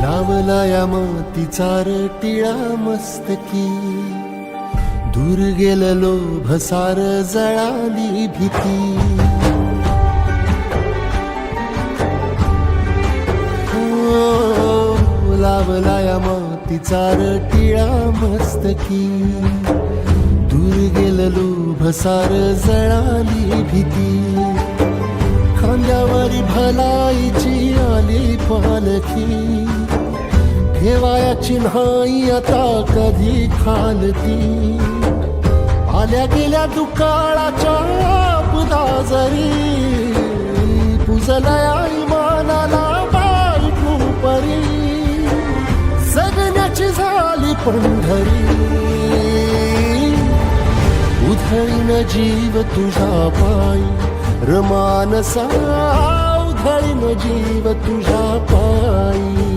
लावला या मातीचा टिळा मस्तकी, दूर गेलं लोभ सार जळाली भीती. लावला या मातीचा टिळा मस्तकी, दूर गेलं लोभ सार जळाली भीती. खांद्यावरी भलाईची आली पालखी, ठेवायाची नाही आता कधी खालती. आल्या गेल्या दुकाळाच्या आपदा जरी, पुजलया इमानाला बायको परी. जगण्याची झाली पंढरी, उधळीन जीव तुझ्या पायी. रमानसा उधळीन जीव तुझ्या पायी.